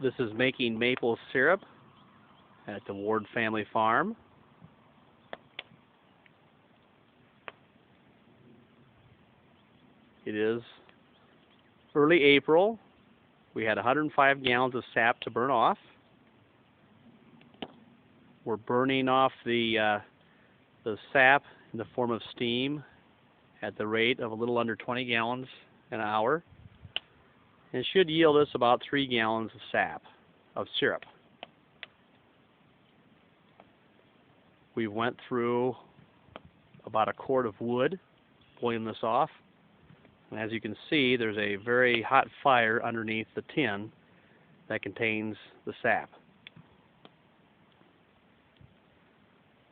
This is making maple syrup at the Ward Family Farm. It is early April. We had 105 gallons of sap to burn off. We're burning off the sap in the form of steam at the rate of a little under 20 gallons an hour. And it should yield us about 3 gallons of sap, of syrup. We went through about a quart of wood, boiling this off. And as you can see, there's a very hot fire underneath the tin that contains the sap.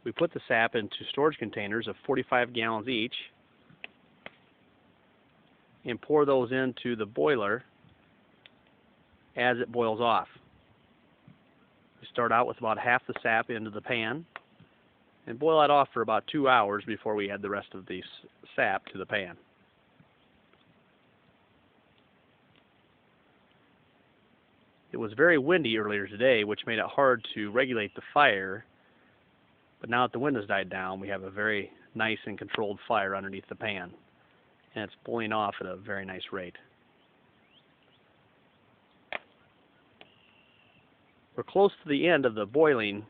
We put the sap into storage containers of 45 gallons each and pour those into the boiler as it boils off. We start out with about half the sap into the pan and boil that off for about 2 hours before we add the rest of the sap to the pan. It was very windy earlier today, which made it hard to regulate the fire, but now that the wind has died down, we have a very nice and controlled fire underneath the pan, and it's boiling off at a very nice rate. We're close to the end of the boiling.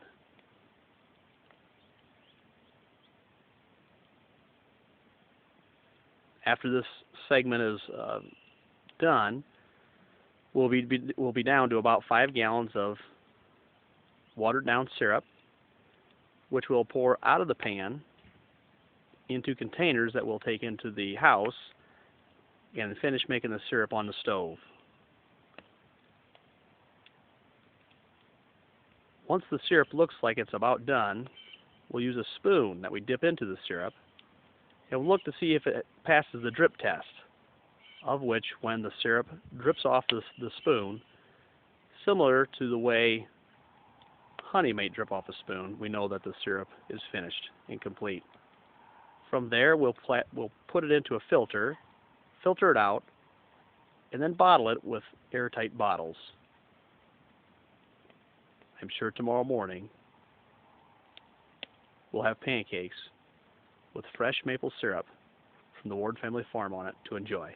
After this segment is done, we'll be down to about 5 gallons of watered down syrup, which we'll pour out of the pan into containers that we'll take into the house and finish making the syrup on the stove. Once the syrup looks like it's about done, we'll use a spoon that we dip into the syrup and we'll look to see if it passes the drip test, of which when the syrup drips off the spoon, similar to the way honey may drip off a spoon, we know that the syrup is finished and complete. From there, we'll put it into a filter it out, and then bottle it with airtight bottles. I'm sure tomorrow morning we'll have pancakes with fresh maple syrup from the Ward Family Farm on it to enjoy.